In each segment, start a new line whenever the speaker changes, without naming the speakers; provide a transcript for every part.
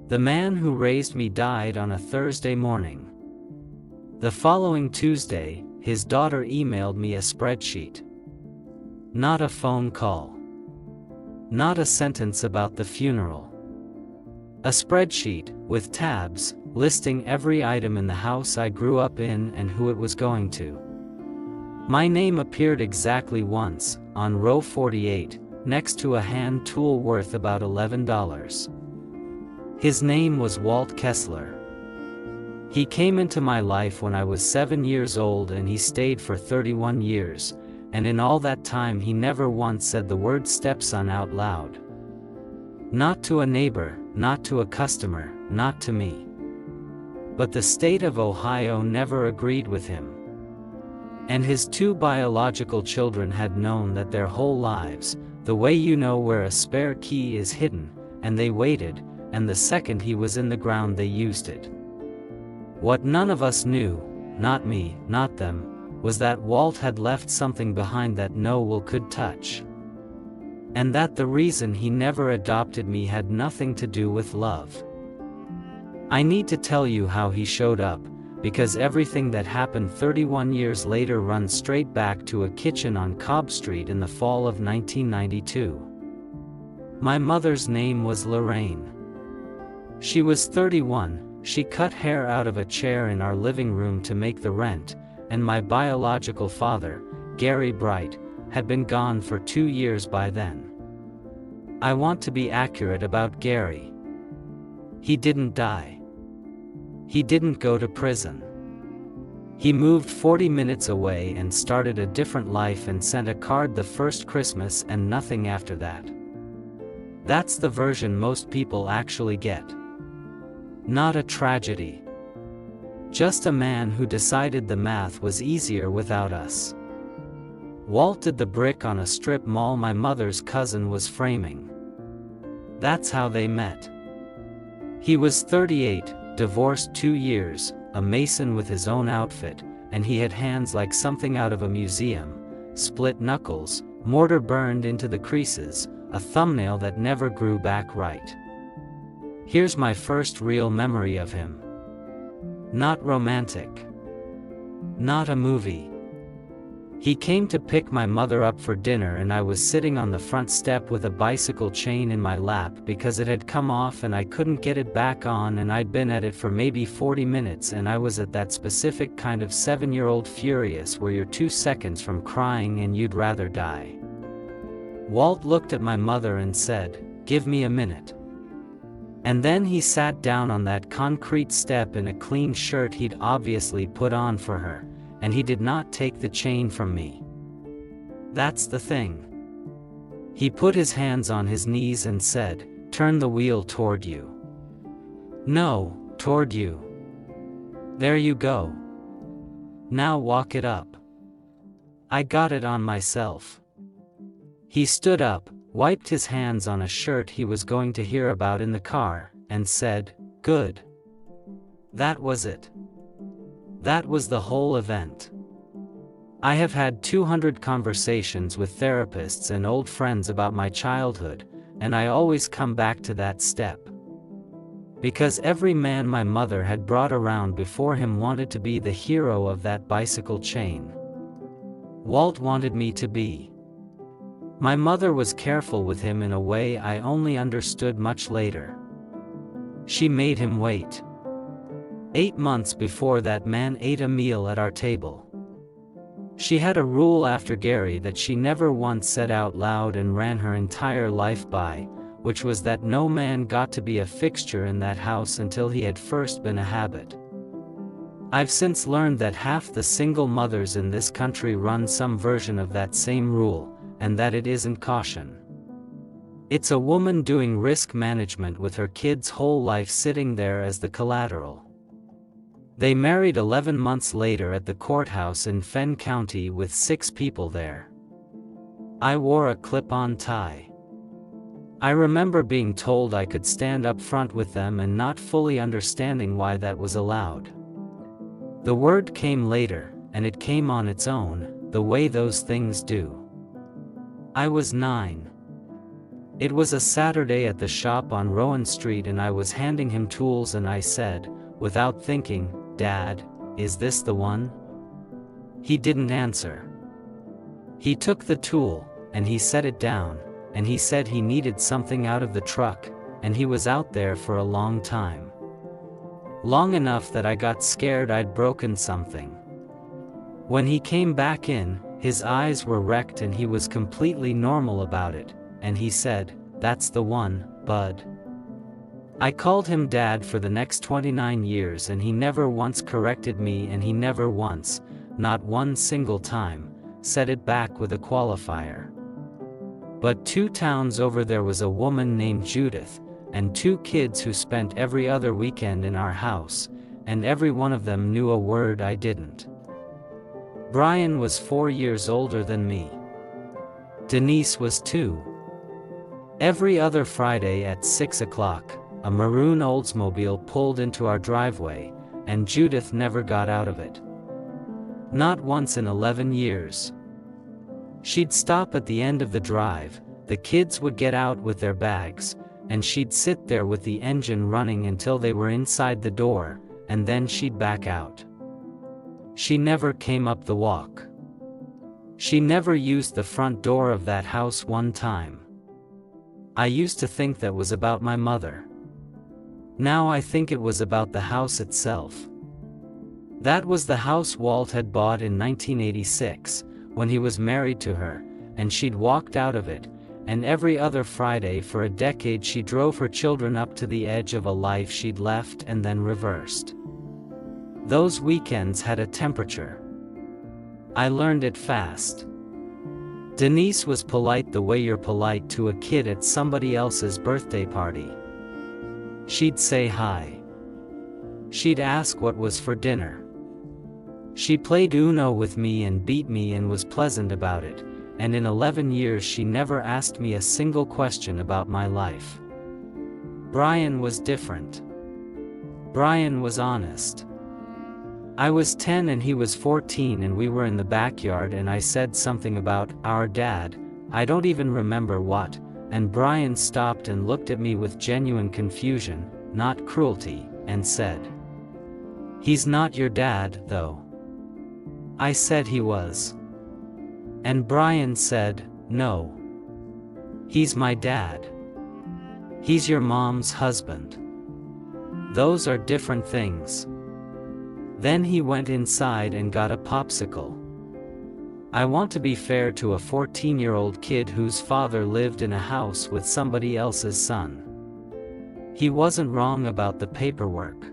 The man who raised me died on a Thursday morning. The following Tuesday, his daughter emailed me a spreadsheet. Not a phone call. Not a sentence about the funeral. A spreadsheet, with tabs, listing every item in the house I grew up in and who it was going to. My name appeared exactly once, on row 48, next to a hand tool worth about $11. His name was Walt Kessler. He came into my life when I was 7 years old and he stayed for 31 years, and in all that time he never once said the word stepson out loud. Not to a neighbor, not to a customer, not to me. But the state of Ohio never agreed with him. And his 2 biological children had known that their whole lives, the way you know where a spare key is hidden, and they waited, and the second he was in the ground they used it. What none of us knew, not me, not them, was that Walt had left something behind that no one could touch. And that the reason he never adopted me had nothing to do with love. I need to tell you how he showed up, because everything that happened 31 years later runs straight back to a kitchen on Cobb Street in the fall of 1992. My mother's name was Lorraine. She was 31, she cut hair out of a chair in our living room to make the rent, and my biological father, Gary Bright, had been gone for 2 years by then. I want to be accurate about Gary. He didn't die. He didn't go to prison. He moved 40 minutes away and started a different life and sent a card the first Christmas and nothing after that. That's the version most people actually get. Not a tragedy. Just a man who decided the math was easier without us. Walt did the brick on a strip mall my mother's cousin was framing. That's how they met. He was 38, divorced 2 years, a mason with his own outfit, and he had hands like something out of a museum, split knuckles, mortar burned into the creases, a thumbnail that never grew back right. Here's my first real memory of him. Not romantic. Not a movie. He came to pick my mother up for dinner and I was sitting on the front step with a bicycle chain in my lap because it had come off and I couldn't get it back on, and I'd been at it for maybe 40 minutes and I was at that specific kind of 7-year-old furious where you're 2 seconds from crying and you'd rather die. Walt looked at my mother and said, "Give me a minute." And then he sat down on that concrete step in a clean shirt he'd obviously put on for her, and he did not take the chain from me. That's the thing. He put his hands on his knees and said, "Turn the wheel toward you." No, toward you. There you go. Now walk it up. I got it on myself. He stood up, wiped his hands on a shirt he was going to hear about in the car, and said, "Good." That was it. That was the whole event. I have had 200 conversations with therapists and old friends about my childhood, and I always come back to that step. Because every man my mother had brought around before him wanted to be the hero of that bicycle chain. Walt wanted me to be. My mother was careful with him in a way I only understood much later. She made him wait. 8 months before that man ate a meal at our table. She had a rule after Gary that she never once said out loud and ran her entire life by, which was that no man got to be a fixture in that house until he had first been a habit. I've since learned that half the single mothers in this country run some version of that same rule, and that it isn't caution. It's a woman doing risk management with her kid's whole life sitting there as the collateral. They married 11 months later at the courthouse in Fenn County with 6 people there. I wore a clip-on tie. I remember being told I could stand up front with them and not fully understanding why that was allowed. The word came later, and it came on its own, the way those things do. I was 9. It was a Saturday at the shop on Rowan Street and I was handing him tools and I said, without thinking, "Dad, is this the one?" He didn't answer. He took the tool, and he set it down, and he said he needed something out of the truck, and he was out there for a long time. Long enough that I got scared I'd broken something. When he came back in, his eyes were wrecked and he was completely normal about it, and he said, "That's the one, bud." I called him Dad for the next 29 years and he never once corrected me and he never once, not one single time, said it back with a qualifier. But 2 towns over there was a woman named Judith, and 2 kids who spent every other weekend in our house, and every one of them knew a word I didn't. Brian was 4 years older than me. Denise was 2. Every other Friday at 6 o'clock, a maroon Oldsmobile pulled into our driveway, and Judith never got out of it. Not once in 11 years. She'd stop at the end of the drive, the kids would get out with their bags, and she'd sit there with the engine running until they were inside the door, and then she'd back out. She never came up the walk. She never used the front door of that house one time. I used to think that was about my mother. Now I think it was about the house itself. That was the house Walt had bought in 1986, when he was married to her, and she'd walked out of it, and every other Friday for a decade she drove her children up to the edge of a life she'd left and then reversed. Those weekends had a temperature. I learned it fast. Denise was polite the way you're polite to a kid at somebody else's birthday party. She'd say hi. She'd ask what was for dinner. She played Uno with me and beat me and was pleasant about it, and in 11 years she never asked me a single question about my life. Brian was different. Brian was honest. I was 10 and he was 14 and we were in the backyard and I said something about our dad, I don't even remember what, and Brian stopped and looked at me with genuine confusion, not cruelty, and said, "He's not your dad, though." I said he was. And Brian said, "No. He's my dad. He's your mom's husband. Those are different things." Then he went inside and got a popsicle. I want to be fair to a 14-year-old kid whose father lived in a house with somebody else's son. He wasn't wrong about the paperwork.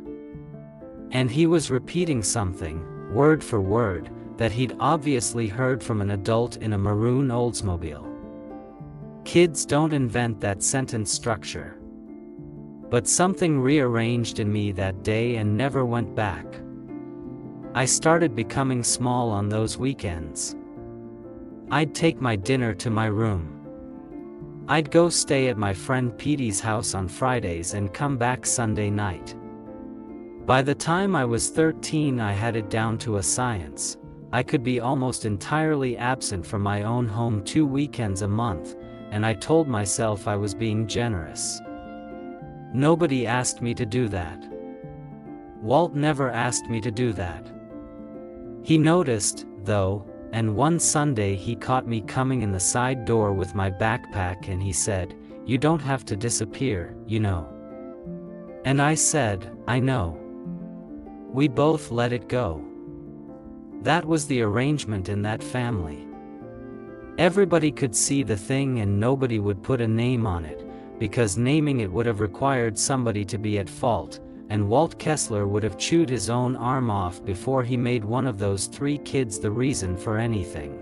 And he was repeating something, word for word, that he'd obviously heard from an adult in a maroon Oldsmobile. Kids don't invent that sentence structure. But something rearranged in me that day and never went back. I started becoming small on those weekends. I'd take my dinner to my room. I'd go stay at my friend Petey's house on Fridays and come back Sunday night. By the time I was 13 I had it down to a science. I could be almost entirely absent from my own home 2 weekends a month, and I told myself I was being generous. Nobody asked me to do that. Walt never asked me to do that. He noticed, though, and one Sunday he caught me coming in the side door with my backpack and he said, "You don't have to disappear, you know." And I said, "I know." We both let it go. That was the arrangement in that family. Everybody could see the thing and nobody would put a name on it, because naming it would have required somebody to be at fault, and Walt Kessler would have chewed his own arm off before he made one of those 3 kids the reason for anything.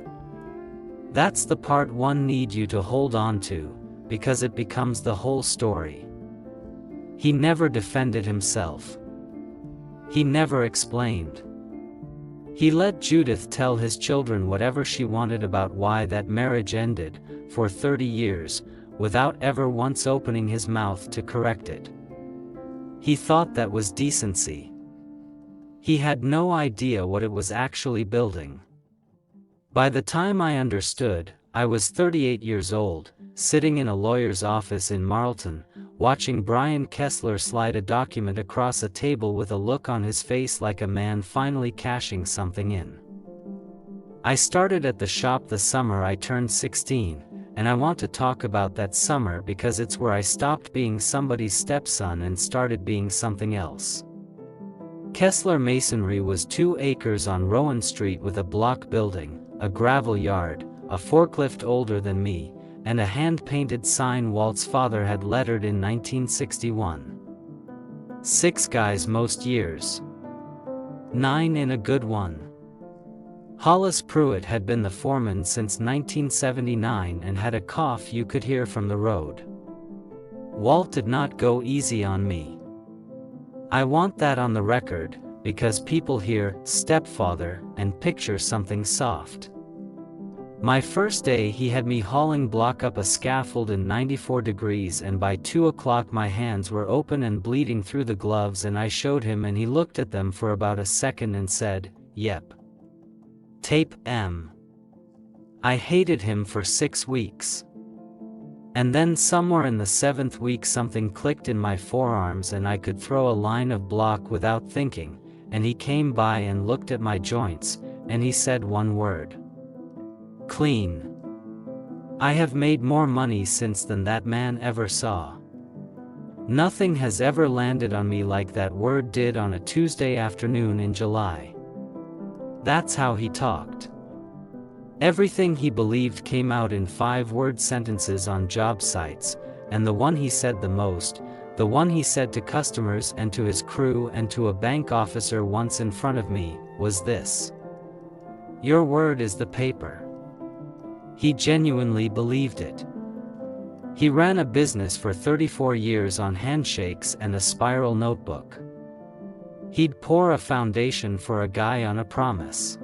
That's the part one need you to hold on to, because it becomes the whole story. He never defended himself. He never explained. He let Judith tell his children whatever she wanted about why that marriage ended, for 30 years, without ever once opening his mouth to correct it. He thought that was decency. He had no idea what it was actually building. By the time I understood, I was 38 years old, sitting in a lawyer's office in Marlton, watching Brian Kessler slide a document across a table with a look on his face like a man finally cashing something in. I started at the shop the summer I turned 16, and I want to talk about that summer because it's where I stopped being somebody's stepson and started being something else. Kessler Masonry was 2 acres on Rowan Street with a block building, a gravel yard, a forklift older than me, and a hand-painted sign Walt's father had lettered in 1961. 6 guys most years. 9 in a good one. Hollis Pruitt had been the foreman since 1979 and had a cough you could hear from the road. Walt did not go easy on me. I want that on the record, because people hear stepfather and picture something soft. My first day he had me hauling block up a scaffold in 94 degrees, and by 2 o'clock my hands were open and bleeding through the gloves, and I showed him and he looked at them for about a second and said, "Yep. Tape M." I hated him for 6 weeks. And then somewhere in the 7th week something clicked in my forearms and I could throw a line of block without thinking, and he came by and looked at my joints, and he said one word. Clean. I have made more money since than that man ever saw. Nothing has ever landed on me like that word did on a Tuesday afternoon in July. That's how he talked. Everything he believed came out in 5-word sentences on job sites, and the one he said the most, the one he said to customers and to his crew and to a bank officer once in front of me, was this: "Your word is the paper." He genuinely believed it. He ran a business for 34 years on handshakes and a spiral notebook. He'd pour a foundation for a guy on a promise.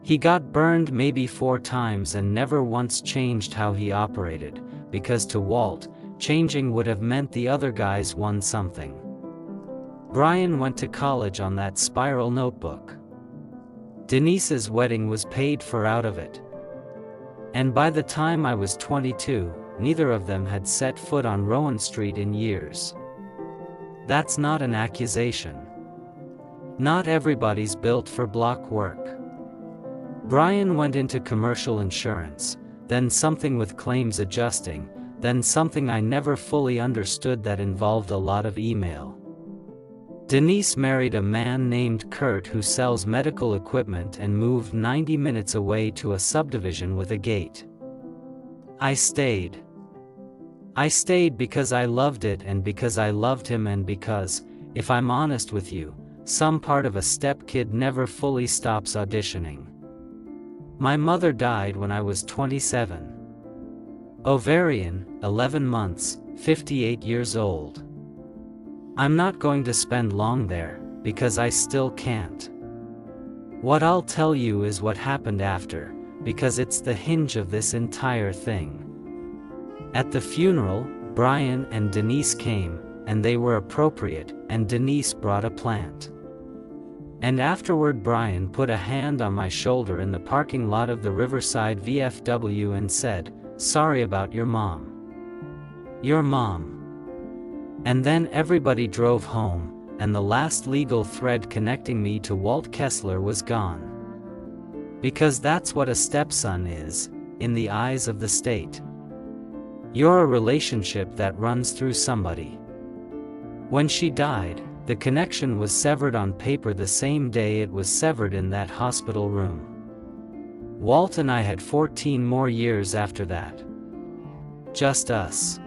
He got burned maybe 4 times and never once changed how he operated, because to Walt, changing would have meant the other guys won something. Brian went to college on that spiral notebook. Denise's wedding was paid for out of it. And by the time I was 22, neither of them had set foot on Rowan Street in years. That's not an accusation. Not everybody's built for block work. Brian went into commercial insurance, then something with claims adjusting, then something I never fully understood that involved a lot of email. Denise married a man named Kurt who sells medical equipment and moved 90 minutes away to a subdivision with a gate. I stayed. I stayed because I loved it and because I loved him and because, if I'm honest with you, some part of a stepkid never fully stops auditioning. My mother died when I was 27. Ovarian, 11 months, 58 years old. I'm not going to spend long there, because I still can't. What I'll tell you is what happened after, because it's the hinge of this entire thing. At the funeral, Brian and Denise came, and they were appropriate, and Denise brought a plant. And afterward Brian put a hand on my shoulder in the parking lot of the Riverside VFW and said, "Sorry about your mom. Your mom." And then everybody drove home, and the last legal thread connecting me to Walt Kessler was gone. Because that's what a stepson is, in the eyes of the state. You're a relationship that runs through somebody. When she died, the connection was severed on paper the same day it was severed in that hospital room. Walt and I had 14 more years after that. Just us.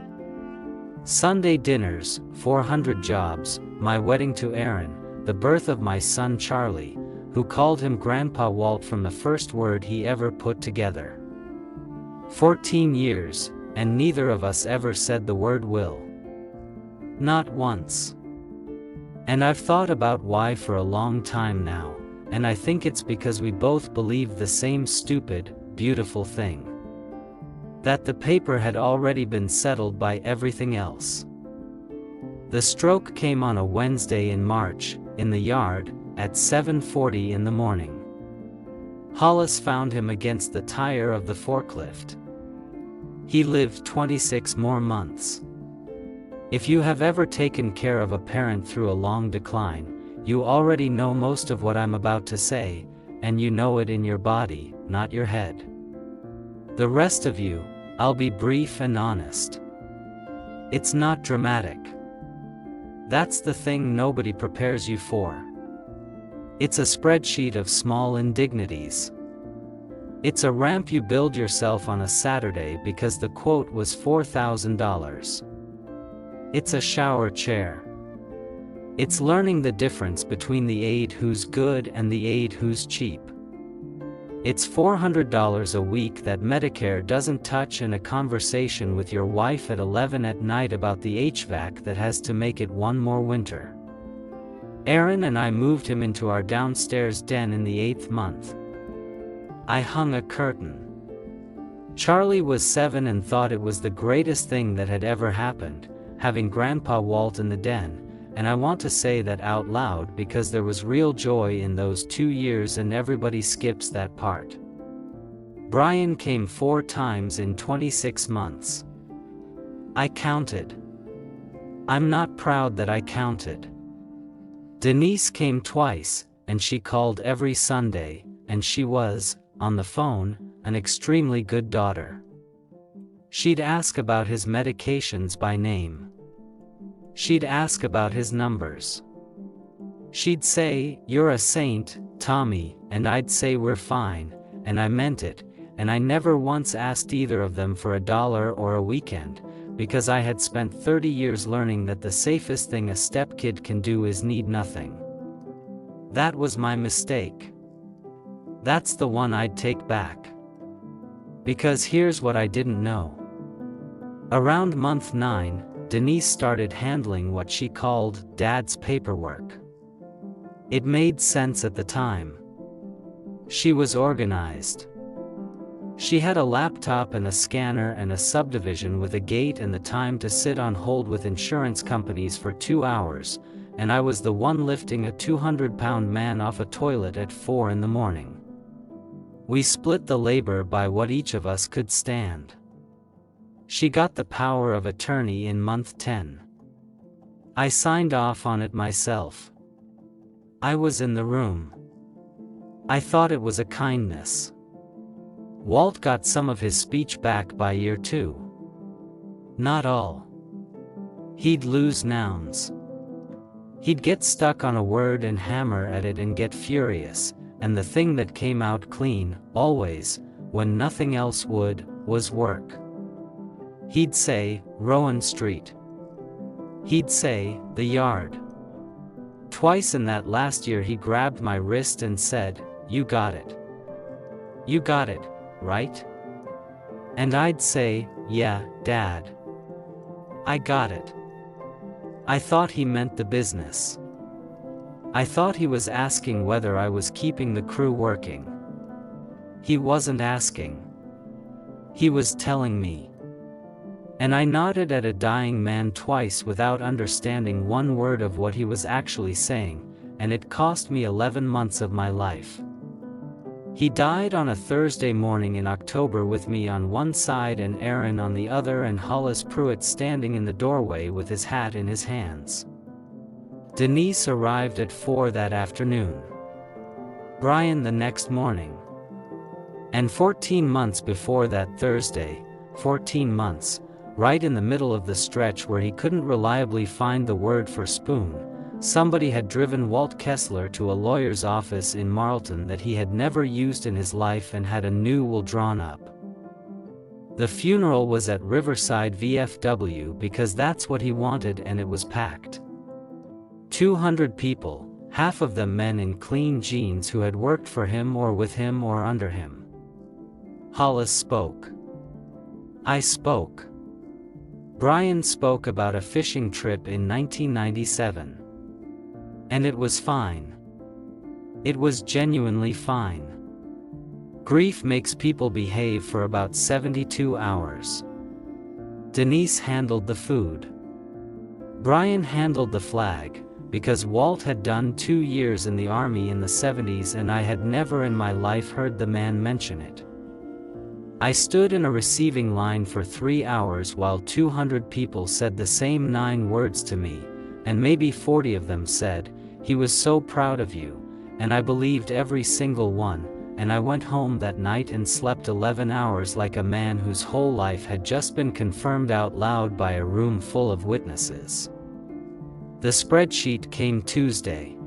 Sunday dinners, 400 jobs, my wedding to Aaron, the birth of my son Charlie, who called him Grandpa Walt from the first word he ever put together. 14 years, and neither of us ever said the word will. Not once. And I've thought about why for a long time now, and I think it's because we both believed the same stupid, beautiful thing. That the paper had already been settled by everything else. The stroke came on a Wednesday in March, in the yard, at 7:40 in the morning. Hollis found him against the tire of the forklift. He lived 26 more months. If you have ever taken care of a parent through a long decline, you already know most of what I'm about to say, and you know it in your body, not your head. The rest of you, I'll be brief and honest. It's not dramatic. That's the thing nobody prepares you for. It's a spreadsheet of small indignities. It's a ramp you build yourself on a Saturday because the quote was $4,000. It's a shower chair. It's learning the difference between the aid who's good and the aid who's cheap. It's $400 a week that Medicare doesn't touch, and a conversation with your wife at 11 at night about the HVAC that has to make it one more winter. Aaron and I moved him into our downstairs den in the 8th month. I hung a curtain. Charlie was 7 and thought it was the greatest thing that had ever happened, having Grandpa Walt in the den, and I want to say that out loud because there was real joy in those 2 years and everybody skips that part. Brian came 4 times in 26 months. I counted. I'm not proud that I counted. Denise came twice, and she called every Sunday, and she was, on the phone, an extremely good daughter. She'd ask about his medications by name. She'd ask about his numbers. She'd say, "You're a saint, Tommy," and I'd say, "We're fine," and I meant it, and I never once asked either of them for $1 or a weekend, because I had spent 30 years learning that the safest thing a stepkid can do is need nothing. That was my mistake. That's the one I'd take back. Because here's what I didn't know. Around month 9, Denise started handling what she called Dad's paperwork. It made sense at the time. She was organized. She had a laptop and a scanner and a subdivision with a gate and the time to sit on hold with insurance companies for 2 hours, and I was the one lifting a 200-pound man off a toilet at 4 in the morning. We split the labor by what each of us could stand. She got the power of attorney in month 10. I signed off on it myself. I was in the room. I thought it was a kindness. Walt got some of his speech back by year 2. Not all. He'd lose nouns. He'd get stuck on a word and hammer at it and get furious, and the thing that came out clean, always, when nothing else would, was work. He'd say, Rowan Street. He'd say, the yard. Twice in that last year he grabbed my wrist and said, "You got it. You got it, right?" And I'd say, "Yeah, Dad. I got it." I thought he meant the business. I thought he was asking whether I was keeping the crew working. He wasn't asking. He was telling me. And I nodded at a dying man twice without understanding one word of what he was actually saying, and it cost me 11 months of my life. He died on a Thursday morning in October with me on one side and Aaron on the other and Hollis Pruitt standing in the doorway with his hat in his hands. Denise arrived at 4 that afternoon. Brian the next morning. And 14 months before that Thursday, 14 months, right in the middle of the stretch where he couldn't reliably find the word for spoon, somebody had driven Walt Kessler to a lawyer's office in Marlton that he had never used in his life and had a new will drawn up. The funeral was at Riverside VFW because that's what he wanted, and it was packed. 200 people, half of them men in clean jeans who had worked for him or with him or under him. Hollis spoke. I spoke. Brian spoke about a fishing trip in 1997. And it was fine. It was genuinely fine. Grief makes people behave for about 72 hours. Denise handled the food. Brian handled the flag, because Walt had done 2 years in the army in the 70s and I had never in my life heard the man mention it. I stood in a receiving line for 3 hours while 200 people said the same 9 words to me, and maybe 40 of them said, "He was so proud of you," and I believed every single one, and I went home that night and slept 11 hours like a man whose whole life had just been confirmed out loud by a room full of witnesses. The spreadsheet came Tuesday.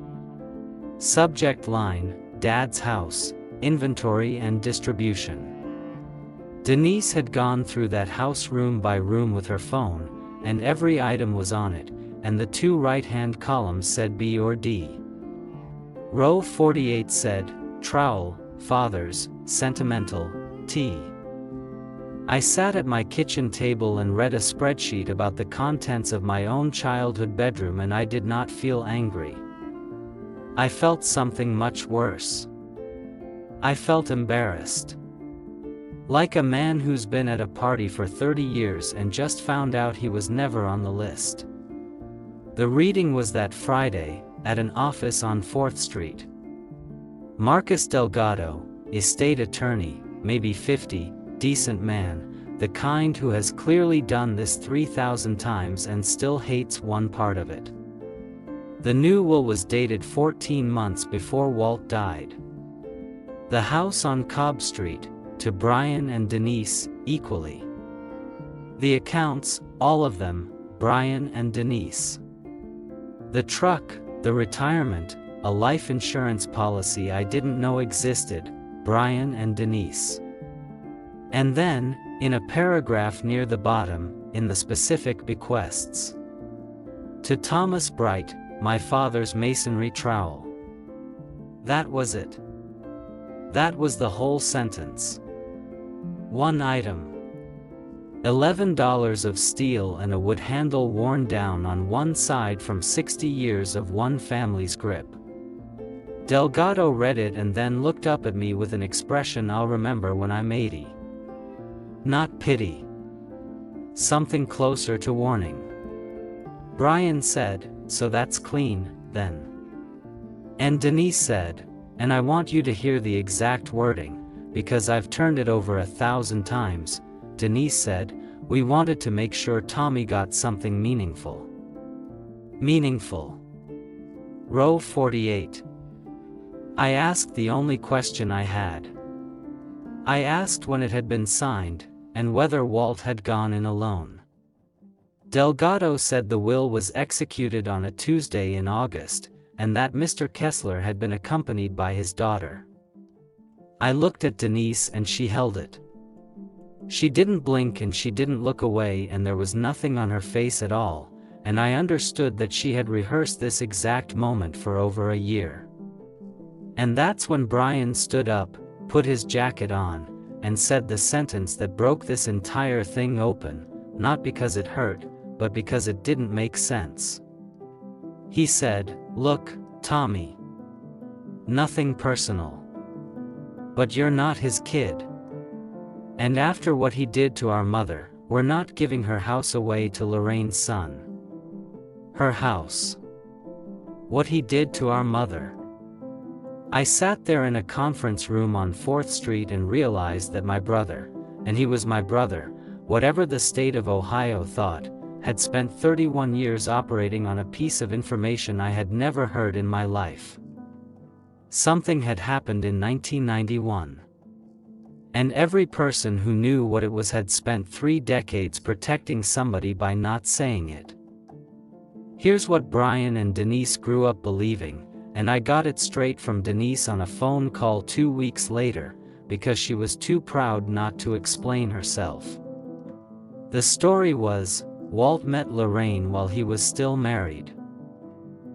Subject line, Dad's house, inventory and distribution. Denise had gone through that house room by room with her phone, and every item was on it, and the 2 right-hand columns said B or D. Row 48 said, trowel, fathers, sentimental, T. I sat at my kitchen table and read a spreadsheet about the contents of my own childhood bedroom, and I did not feel angry. I felt something much worse. I felt embarrassed. Like a man who's been at a party for 30 years and just found out he was never on the list. The reading was that Friday, at an office on 4th Street. Marcus Delgado, estate attorney, maybe 50, decent man, the kind who has clearly done this 3,000 times and still hates one part of it. The new will was dated 14 months before Walt died. The house on Cobb Street, to Brian and Denise, equally. The accounts, all of them, Brian and Denise. The truck, the retirement, a life insurance policy I didn't know existed, Brian and Denise. And then, in a paragraph near the bottom, in the specific bequests. To Thomas Bright, my father's masonry trowel. That was it. That was the whole sentence. One item. $11 of steel and a wood handle worn down on one side from 60 years of one family's grip. Delgado read it and then looked up at me with an expression I'll remember when I'm 80. Not pity. Something closer to warning. Brian said, "So that's clean, then." And Denise said, and I want you to hear the exact wording, because I've turned it over 1,000 times, Denise said, "We wanted to make sure Tommy got something meaningful." Meaningful. Row 48. I asked the only question I had. I asked when it had been signed, and whether Walt had gone in alone. Delgado said the will was executed on a Tuesday in August, and that Mr. Kessler had been accompanied by his daughter. I looked at Denise and she held it. She didn't blink and she didn't look away, and there was nothing on her face at all, and I understood that she had rehearsed this exact moment for over a year. And that's when Brian stood up, put his jacket on, and said the sentence that broke this entire thing open, not because it hurt, but because it didn't make sense. He said, "Look, Tommy. Nothing personal. But you're not his kid. And after what he did to our mother, we're not giving her house away to Lorraine's son. Her house. What he did to our mother." I sat there in a conference room on 4th Street and realized that my brother, and he was my brother, whatever the state of Ohio thought, had spent 31 years operating on a piece of information I had never heard in my life. Something had happened in 1991. And every person who knew what it was had spent 3 decades protecting somebody by not saying it. Here's what Brian and Denise grew up believing, and I got it straight from Denise on a phone call 2 weeks later, because she was too proud not to explain herself. The story was, Walt met Lorraine while he was still married.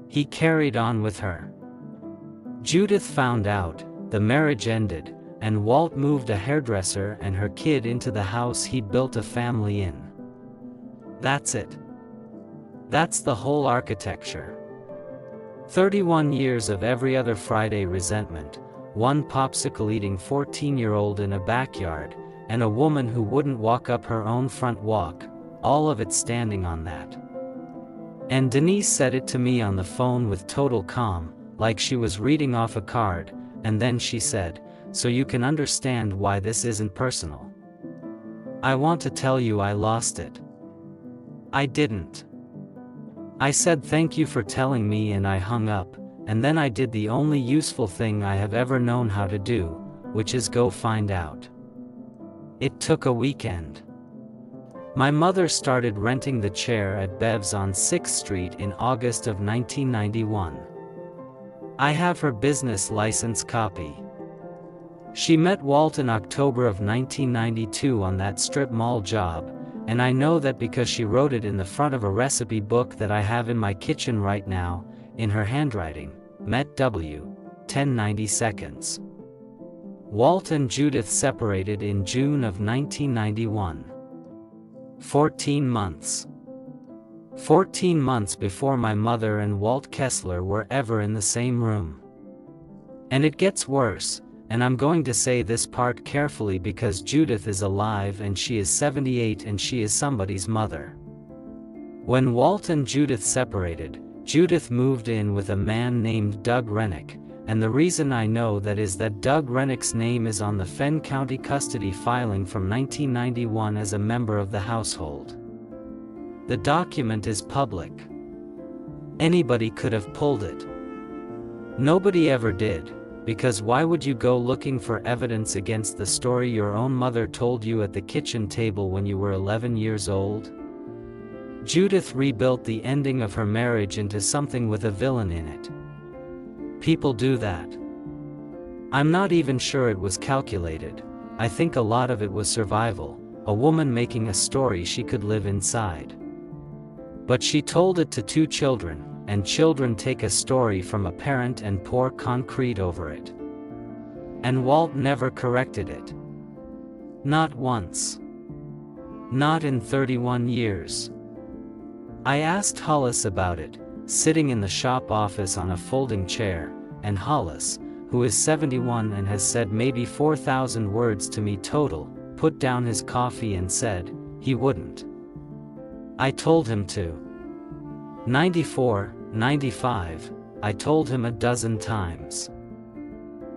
He carried on with her. Judith found out, the marriage ended, and Walt moved a hairdresser and her kid into the house he'd built a family in. That's it. That's the whole architecture. 31 years of every other Friday resentment, one popsicle-eating 14-year-old in a backyard, and a woman who wouldn't walk up her own front walk, all of it standing on that. And Denise said it to me on the phone with total calm, like she was reading off a card, and then she said, "So you can understand why this isn't personal." I want to tell you I lost it. I didn't. I said thank you for telling me and I hung up, and then I did the only useful thing I have ever known how to do, which is go find out. It took a weekend. My mother started renting the chair at Bev's on 6th Street in August of 1991. I have her business license copy. She met Walt in October of 1992 on that strip mall job, and I know that because she wrote it in the front of a recipe book that I have in my kitchen right now, in her handwriting. Met W. 1090 seconds. Walt and Judith separated in June of 1991. 14 months. 14 months before my mother and Walt Kessler were ever in the same room. And it gets worse, and I'm going to say this part carefully because Judith is alive and she is 78 and she is somebody's mother. When Walt and Judith separated, Judith moved in with a man named Doug Rennick, and the reason I know that is that Doug Rennick's name is on the Fenn County custody filing from 1991 as a member of the household. The document is public. Anybody could have pulled it. Nobody ever did, because why would you go looking for evidence against the story your own mother told you at the kitchen table when you were 11 years old? Judith rebuilt the ending of her marriage into something with a villain in it. People do that. I'm not even sure it was calculated. I think a lot of it was survival, a woman making a story she could live inside. But she told it to 2 children, and children take a story from a parent and pour concrete over it. And Walt never corrected it. Not once. Not in 31 years. I asked Hollis about it, sitting in the shop office on a folding chair, and Hollis, who is 71 and has said maybe 4,000 words to me total, put down his coffee and said, he wouldn't. I told him to. 94, 95, I told him a dozen times.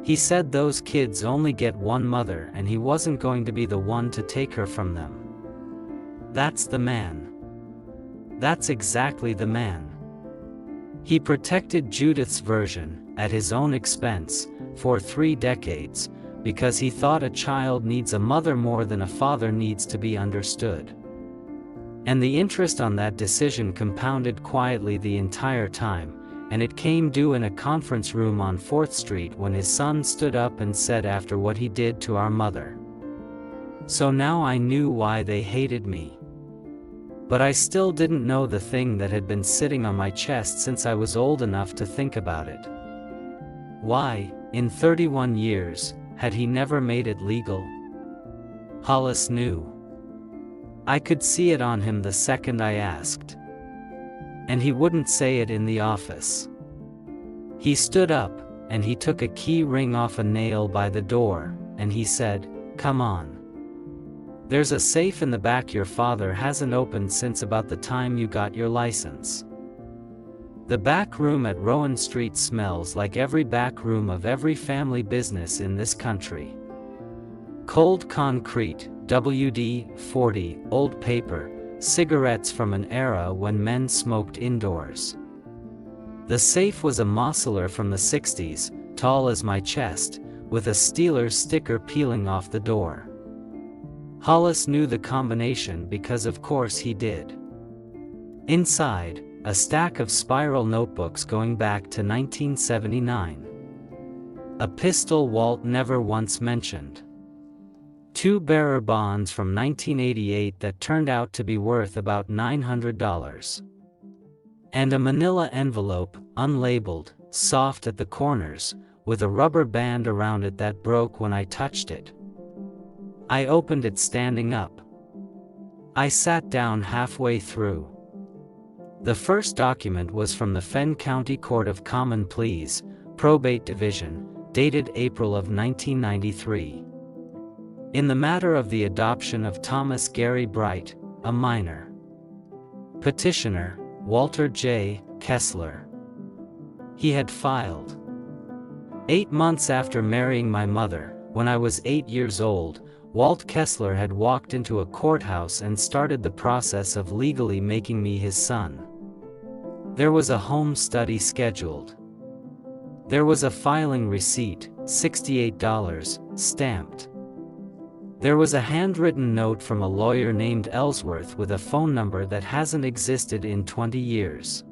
He said those kids only get one mother and he wasn't going to be the one to take her from them. That's the man. That's exactly the man. He protected Judith's version, at his own expense, for 3 decades, because he thought a child needs a mother more than a father needs to be understood. And the interest on that decision compounded quietly the entire time, and it came due in a conference room on 4th Street when his son stood up and said after what he did to our mother. So now I knew why they hated me. But I still didn't know the thing that had been sitting on my chest since I was old enough to think about it. Why, in 31 years, had he never made it legal? Hollis knew. I could see it on him the second I asked. And he wouldn't say it in the office. He stood up, and he took a key ring off a nail by the door, and he said, "Come on. There's a safe in the back your father hasn't opened since about the time you got your license." The back room at Rowan Street smells like every back room of every family business in this country. Cold concrete, WD-40, old paper, cigarettes from an era when men smoked indoors. The safe was a Mosseler from the 60s, tall as my chest, with a Steelers sticker peeling off the door. Hollis knew the combination because of course he did. Inside, a stack of spiral notebooks going back to 1979. A pistol Walt never once mentioned. 2 bearer bonds from 1988 that turned out to be worth about $900. And a manila envelope, unlabeled, soft at the corners, with a rubber band around it that broke when I touched it. I opened it standing up. I sat down halfway through. The first document was from the Fenn County Court of Common Pleas, Probate Division, dated April of 1993. In the matter of the adoption of Thomas Gary Bright, a minor. Petitioner, Walter J. Kessler. He had filed. 8 months after marrying my mother, when I was 8 years old, Walt Kessler had walked into a courthouse and started the process of legally making me his son. There was a home study scheduled. There was a filing receipt, $68, stamped. There was a handwritten note from a lawyer named Ellsworth with a phone number that hasn't existed in 20 years.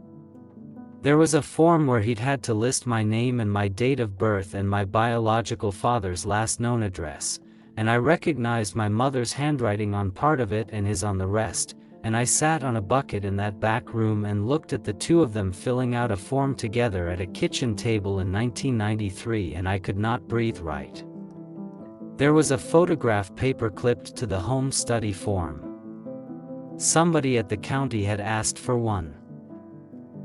There was a form where he'd had to list my name and my date of birth and my biological father's last known address, and I recognized my mother's handwriting on part of it and his on the rest, and I sat on a bucket in that back room and looked at the two of them filling out a form together at a kitchen table in 1993, and I could not breathe right. There was a photograph paper clipped to the home study form. Somebody at the county had asked for one.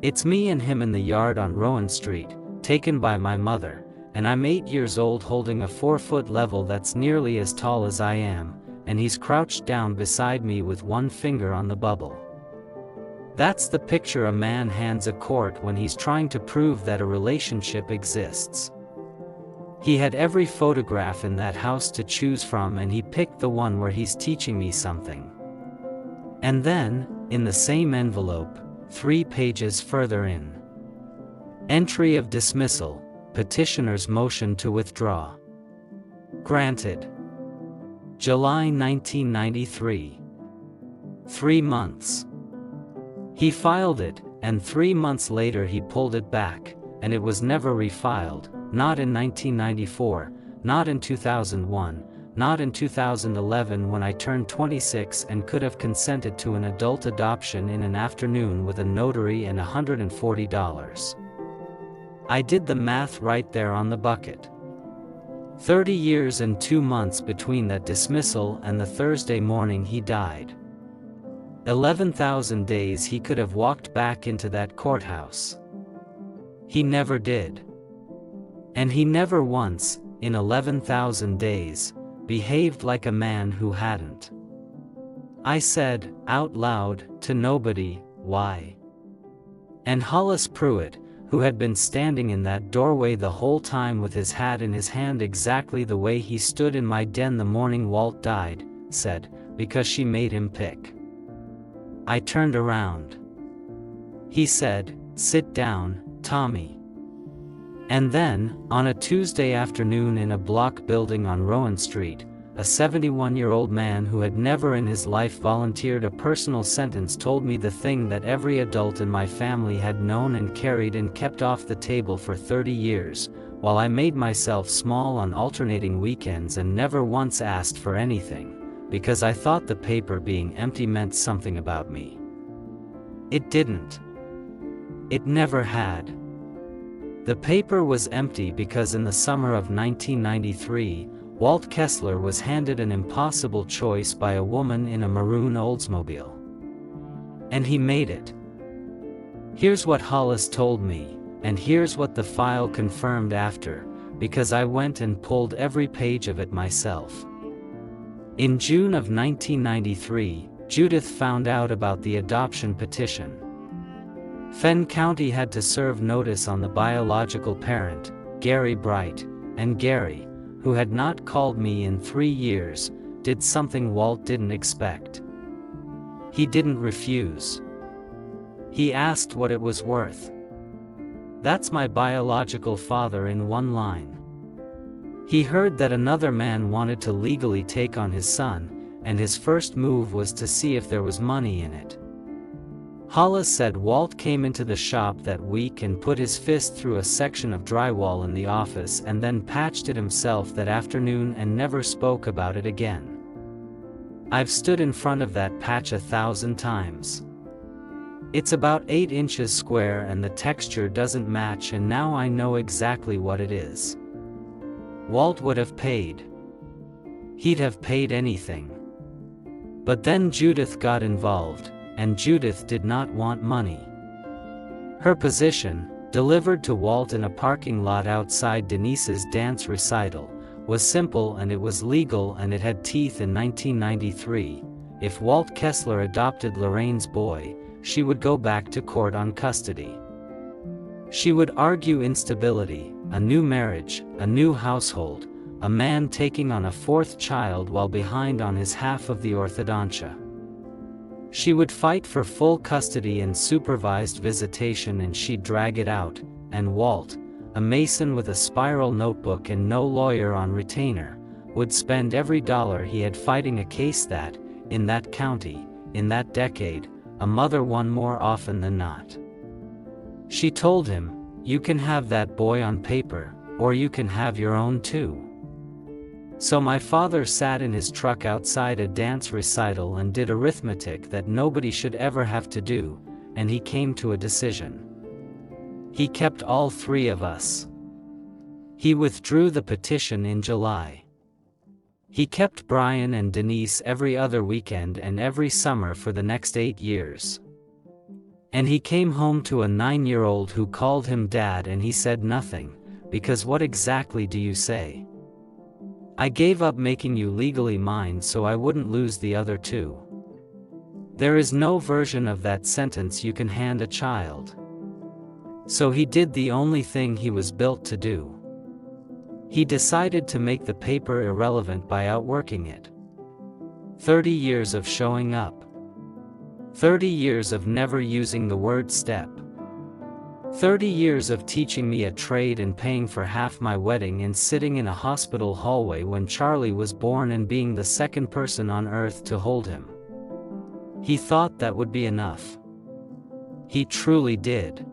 It's me and him in the yard on Rowan Street, taken by my mother, and I'm 8 years old holding a 4-foot level that's nearly as tall as I am, and he's crouched down beside me with one finger on the bubble. That's the picture a man hands a court when he's trying to prove that a relationship exists. He had every photograph in that house to choose from, and he picked the one where he's teaching me something. And then, in the same envelope, 3 pages further in, entry of dismissal, petitioner's motion to withdraw. Granted. July 1993. 3 months. He filed it, and 3 months later he pulled it back, and it was never refiled, not in 1994, not in 2001, not in 2011 when I turned 26 and could have consented to an adult adoption in an afternoon with a notary and $140. I did the math right there on the bucket. 30 years and 2 months between that dismissal and the Thursday morning he died. 11,000 days he could have walked back into that courthouse. He never did. And he never once, in 11,000 days, behaved like a man who hadn't. I said, out loud, to nobody, why? And Hollis Pruitt, who had been standing in that doorway the whole time with his hat in his hand exactly the way he stood in my den the morning Walt died, said, because she made him pick. I turned around. He said, sit down, Tommy. And then, on a Tuesday afternoon in a block building on Rowan Street, a 71-year-old man who had never in his life volunteered a personal sentence told me the thing that every adult in my family had known and carried and kept off the table for 30 years, while I made myself small on alternating weekends and never once asked for anything, because I thought the paper being empty meant something about me. It didn't. It never had. The paper was empty because in the summer of 1993, Walt Kessler was handed an impossible choice by a woman in a maroon Oldsmobile. And he made it. Here's what Hollis told me, and here's what the file confirmed after, because I went and pulled every page of it myself. In June of 1993, Judith found out about the adoption petition. Fenn County had to serve notice on the biological parent, Gary Bright, and Gary, who had not called me in 3 years, did something Walt didn't expect. He didn't refuse. He asked what it was worth. That's my biological father in one line. He heard that another man wanted to legally take on his son, and his first move was to see if there was money in it. Hollis said Walt came into the shop that week and put his fist through a section of drywall in the office and then patched it himself that afternoon and never spoke about it again. I've stood in front of that patch 1,000 times. It's about 8 inches square and the texture doesn't match, and now I know exactly what it is. Walt would have paid. He'd have paid anything. But then Judith got involved. And Judith did not want money. Her position, delivered to Walt in a parking lot outside Denise's dance recital, was simple and it was legal and it had teeth in 1993. If Walt Kessler adopted Lorraine's boy, she would go back to court on custody. She would argue instability, a new marriage, a new household, a man taking on a fourth child while behind on his half of the orthodontia. She would fight for full custody and supervised visitation, and she'd drag it out, and Walt, a mason with a spiral notebook and no lawyer on retainer, would spend every dollar he had fighting a case that, in that county, in that decade, a mother won more often than not. She told him, "You can have that boy on paper, or you can have your own too." So my father sat in his truck outside a dance recital and did arithmetic that nobody should ever have to do, and he came to a decision. He kept all three of us. He withdrew the petition in July. He kept Brian and Denise every other weekend and every summer for the next 8 years. And he came home to a 9-year-old who called him Dad, and he said nothing, because what exactly do you say? I gave up making you legally mine so I wouldn't lose the other two. There is no version of that sentence you can hand a child. So he did the only thing he was built to do. He decided to make the paper irrelevant by outworking it. 30 years of showing up. 30 years of never using the word step. 30 years of teaching me a trade and paying for half my wedding and sitting in a hospital hallway when Charlie was born and being the second person on earth to hold him. He thought that would be enough. He truly did.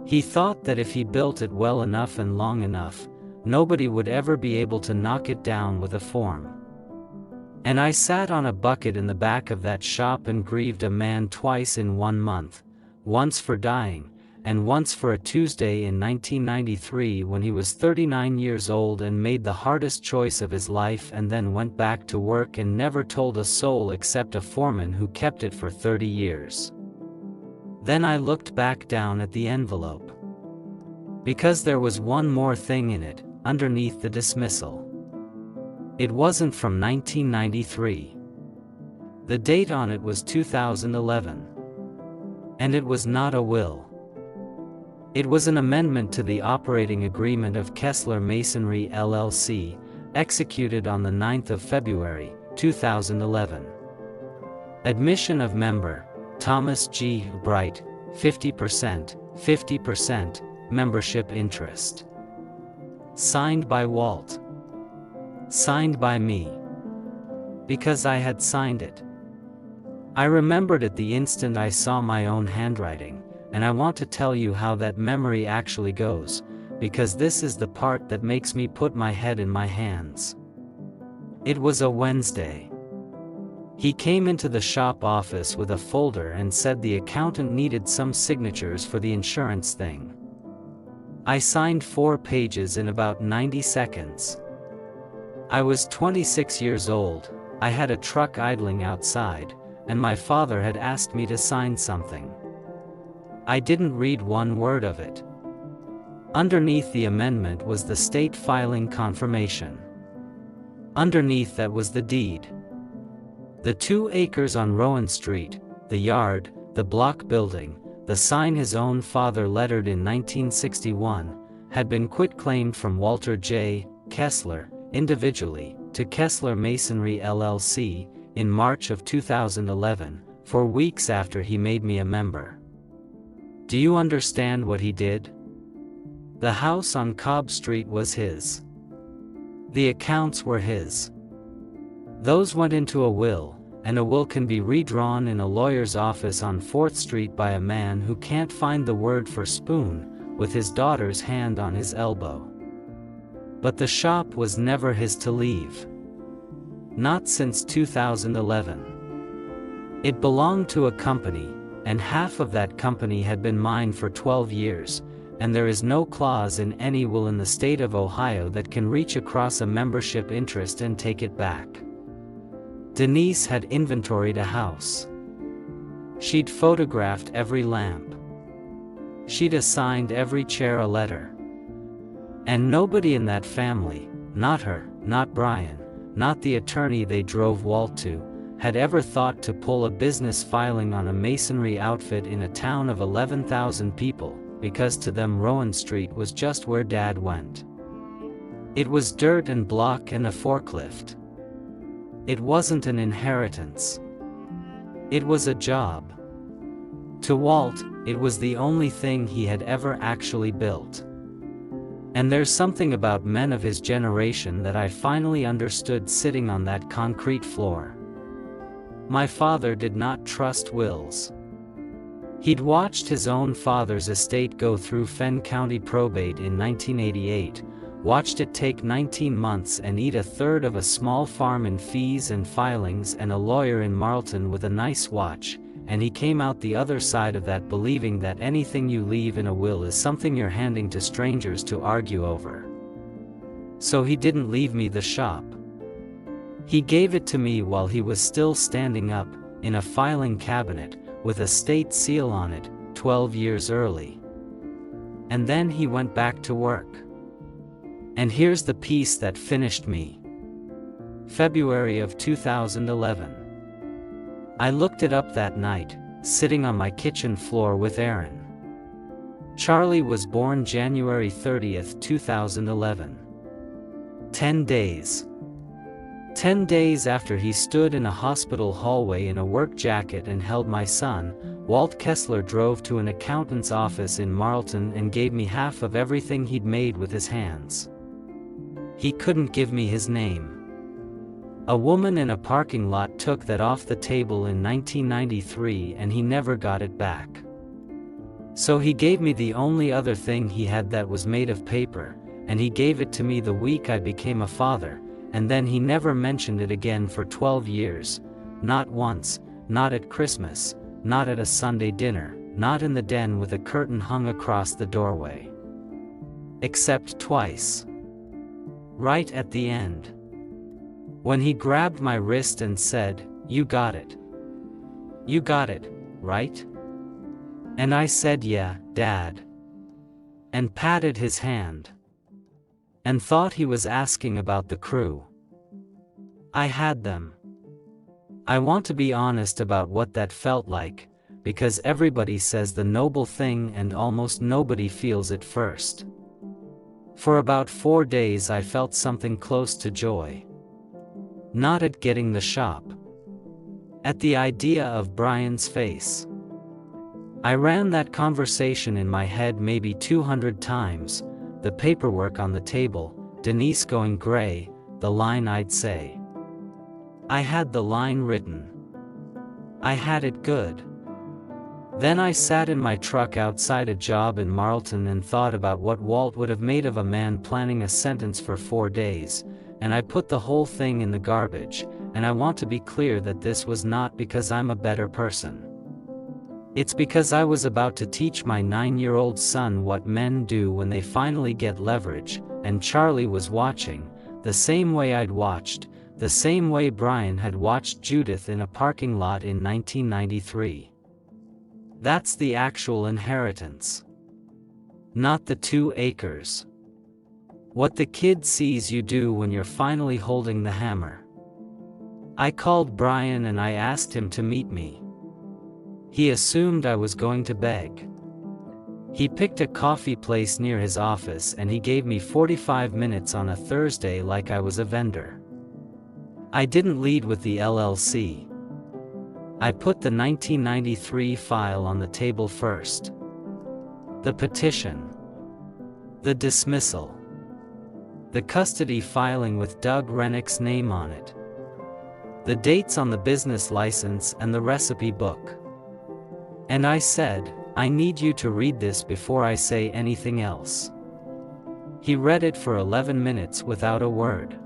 He thought that if he built it well enough and long enough, nobody would ever be able to knock it down with a form. And I sat on a bucket in the back of that shop and grieved a man twice in 1 month, once for dying, and once for a Tuesday in 1993 when he was 39 years old and made the hardest choice of his life, and then went back to work and never told a soul except a foreman who kept it for 30 years. Then I looked back down at the envelope. Because there was one more thing in it, underneath the dismissal. It wasn't from 1993. The date on it was 2011. And it was not a will. It was an amendment to the operating agreement of Kessler Masonry LLC, executed on the 9th of February, 2011. Admission of member, Thomas G. Bright, 50%, membership interest. Signed by Walt. Signed by me. Because I had signed it. I remembered it the instant I saw my own handwriting, and I want to tell you how that memory actually goes, because this is the part that makes me put my head in my hands. It was a Wednesday. He came into the shop office with a folder and said the accountant needed some signatures for the insurance thing. I signed 4 pages in about 90 seconds. I was 26 years old, I had a truck idling outside, and my father had asked me to sign something. I didn't read one word of it. Underneath the amendment was the state filing confirmation. Underneath that was the deed. The 2 acres on Rowan Street, the yard, the block building, the sign his own father lettered in 1961, had been quitclaimed from Walter J. Kessler, individually, to Kessler Masonry LLC, in March of 2011, 4 weeks after he made me a member. Do you understand what he did? The house on Cobb Street was his. The accounts were his. Those went into a will, and a will can be redrawn in a lawyer's office on 4th Street by a man who can't find the word for spoon, with his daughter's hand on his elbow. But the shop was never his to leave. Not since 2011. It belonged to a company, and half of that company had been mine for 12 years, and there is no clause in any will in the state of Ohio that can reach across a membership interest and take it back. Denise had inventoried a house. She'd photographed every lamp. She'd assigned every chair a letter. And nobody in that family, not her, not Brian, not the attorney they drove Walt to, had ever thought to pull a business filing on a masonry outfit in a town of 11,000 people, because to them Rowan Street was just where Dad went. It was dirt and block and a forklift. It wasn't an inheritance. It was a job. To Walt, it was the only thing he had ever actually built. And there's something about men of his generation that I finally understood sitting on that concrete floor. My father did not trust wills. He'd watched his own father's estate go through Fenn County probate in 1988, watched it take 19 months and eat a third of a small farm in fees and filings and a lawyer in Marlton with a nice watch, and he came out the other side of that believing that anything you leave in a will is something you're handing to strangers to argue over. So he didn't leave me the shop. He gave it to me while he was still standing up, in a filing cabinet, with a state seal on it, 12 years early. And then he went back to work. And here's the piece that finished me. February of 2011. I looked it up that night, sitting on my kitchen floor with Aaron. Charlie was born January 30th, 2011. 10 days. 10 days after he stood in a hospital hallway in a work jacket and held my son, Walt Kessler drove to an accountant's office in Marlton and gave me half of everything he'd made with his hands. He couldn't give me his name. A woman in a parking lot took that off the table in 1993 and he never got it back. So he gave me the only other thing he had that was made of paper, and he gave it to me the week I became a father, and then he never mentioned it again for 12 years, not once, not at Christmas, not at a Sunday dinner, not in the den with a curtain hung across the doorway. Except twice. Right at the end. When he grabbed my wrist and said, "You got it. You got it, right?" And I said, "Yeah, Dad." And patted his hand. And thought he was asking about the crew. I had them. I want to be honest about what that felt like, because everybody says the noble thing and almost nobody feels it first. For about 4 days I felt something close to joy. Not at getting the shop. At the idea of Brian's face. I ran that conversation in my head maybe 200 times, the paperwork on the table, Denise going gray, the line I'd say. I had the line written. I had it good. Then I sat in my truck outside a job in Marlton and thought about what Walt would have made of a man planning a sentence for 4 days, and I put the whole thing in the garbage, and I want to be clear that this was not because I'm a better person. It's because I was about to teach my 9-year-old son what men do when they finally get leverage, and Charlie was watching, the same way I'd watched, the same way Brian had watched Judith in a parking lot in 1993. That's the actual inheritance. Not the 2 acres. What the kid sees you do when you're finally holding the hammer. I called Brian and I asked him to meet me. He assumed I was going to beg. He picked a coffee place near his office and he gave me 45 minutes on a Thursday like I was a vendor. I didn't lead with the LLC. I put the 1993 file on the table first. The petition. The dismissal. The custody filing with Doug Rennick's name on it. The dates on the business license and the recipe book. And I said, "I need you to read this before I say anything else." He read it for 11 minutes without a word.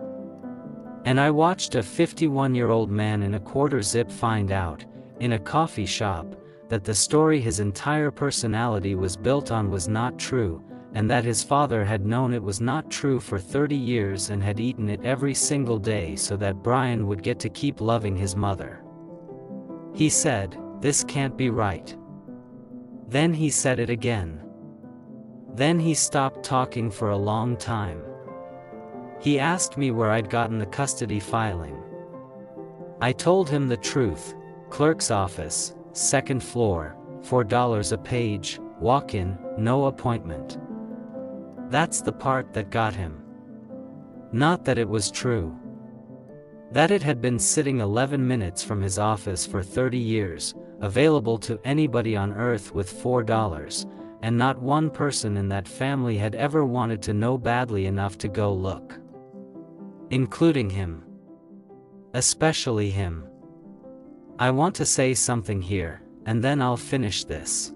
And I watched a 51-year-old man in a quarter zip find out, in a coffee shop, that the story his entire personality was built on was not true, and that his father had known it was not true for 30 years and had eaten it every single day so that Brian would get to keep loving his mother. He said, "This can't be right." Then he said it again. Then he stopped talking for a long time. He asked me where I'd gotten the custody filing. I told him the truth. Clerk's office, 2nd floor, $4 a page, walk-in, no appointment. That's the part that got him. Not that it was true. That it had been sitting 11 minutes from his office for 30 years, available to anybody on earth with $4, and not one person in that family had ever wanted to know badly enough to go look. Including him. Especially him. I want to say something here, and then I'll finish this.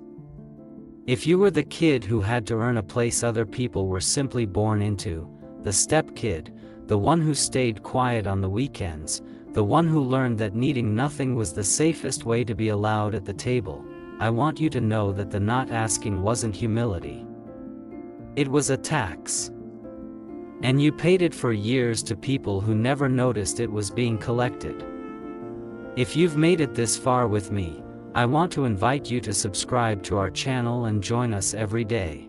If you were the kid who had to earn a place other people were simply born into, the step kid, the one who stayed quiet on the weekends, the one who learned that needing nothing was the safest way to be allowed at the table, I want you to know that the not asking wasn't humility. It was a tax. And you paid it for years to people who never noticed it was being collected. If you've made it this far with me, I want to invite you to subscribe to our channel and join us every day.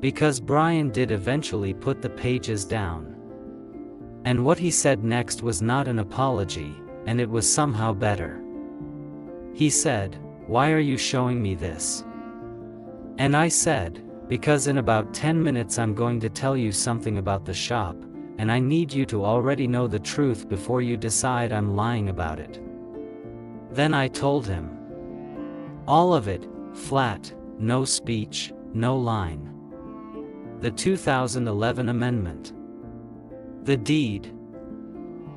Because Brian did eventually put the pages down. And what he said next was not an apology, and it was somehow better. He said, "Why are you showing me this?" And I said, "Because in about 10 minutes I'm going to tell you something about the shop, and I need you to already know the truth before you decide I'm lying about it." Then I told him. All of it, flat, no speech, no line. The 2011 amendment. The deed.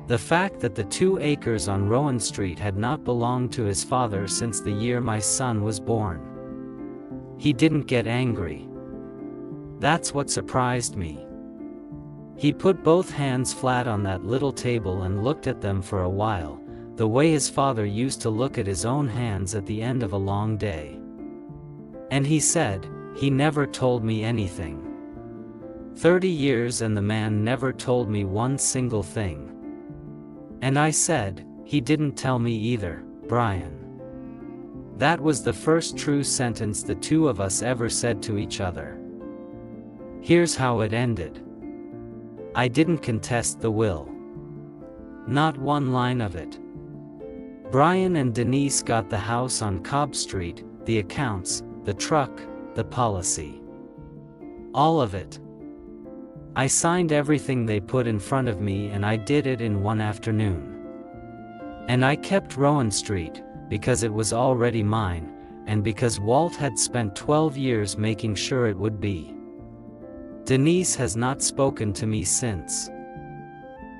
The fact that the 2 acres on Rowan Street had not belonged to his father since the year my son was born. He didn't get angry. That's what surprised me. He put both hands flat on that little table and looked at them for a while, the way his father used to look at his own hands at the end of a long day. And he said, "He never told me anything." 30 years and the man never told me one single thing. And I said, "He didn't tell me either, Brian." That was the first true sentence the two of us ever said to each other. Here's how it ended. I didn't contest the will. Not one line of it. Brian and Denise got the house on Cobb Street, the accounts, the truck, the policy. All of it. I signed everything they put in front of me and I did it in one afternoon. And I kept Rowan Street, because it was already mine, and because Walt had spent 12 years making sure it would be. Denise has not spoken to me since.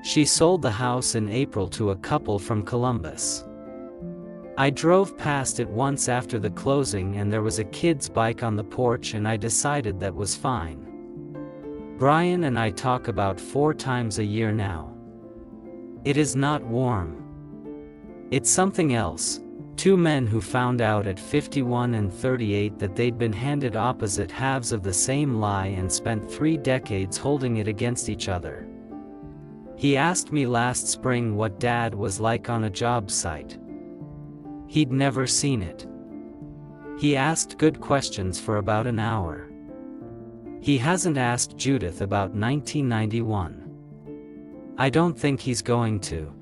She sold the house in April to a couple from Columbus. I drove past it once after the closing and there was a kid's bike on the porch and I decided that was fine. Brian and I talk about 4 times a year now. It is not warm. It's something else. 2 men who found out at 51 and 38 that they'd been handed opposite halves of the same lie and spent 3 decades holding it against each other. He asked me last spring what Dad was like on a job site. He'd never seen it. He asked good questions for about an hour. He hasn't asked Judith about 1991. I don't think he's going to.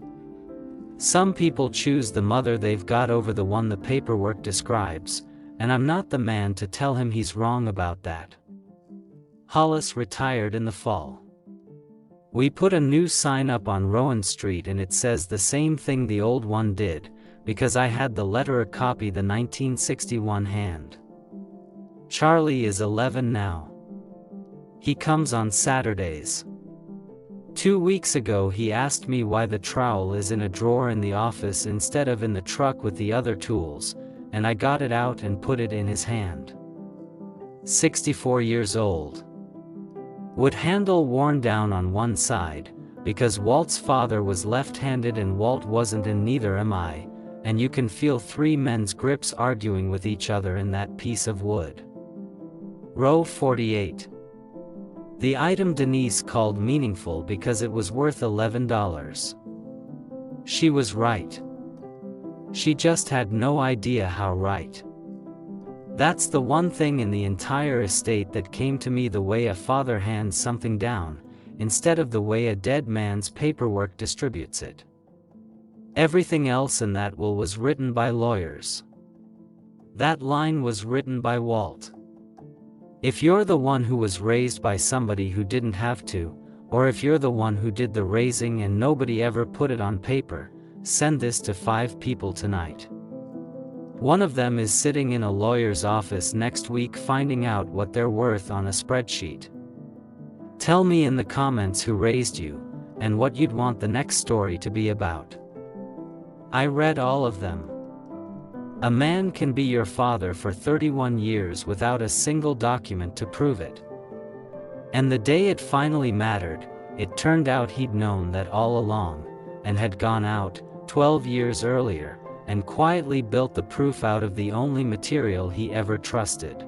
Some people choose the mother they've got over the one the paperwork describes, and I'm not the man to tell him he's wrong about that. Hollis retired in the fall. We put a new sign up on Rowan Street and it says the same thing the old one did, because I had the letter copy the 1961 hand. Charlie is 11 now. He comes on Saturdays. 2 weeks ago he asked me why the trowel is in a drawer in the office instead of in the truck with the other tools, and I got it out and put it in his hand. 64 years old. With handle worn down on one side, because Walt's father was left-handed and Walt wasn't and neither am I, and you can feel 3 men's grips arguing with each other in that piece of wood. Row 48. The item Denise called meaningful because it was worth $11. She was right. She just had no idea how right. That's the one thing in the entire estate that came to me the way a father hands something down, instead of the way a dead man's paperwork distributes it. Everything else in that will was written by lawyers. That line was written by Walt. If you're the one who was raised by somebody who didn't have to, Or if you're the one who did the raising and nobody ever put it on paper, send this to 5 people tonight. One of them is sitting in a lawyer's office next week finding out what they're worth on a spreadsheet. Tell me in the comments who raised you, and what you'd want the next story to be about. I read all of them. A man can be your father for 31 years without a single document to prove it. And the day it finally mattered, it turned out he'd known that all along, and had gone out, 12 years earlier, and quietly built the proof out of the only material he ever trusted.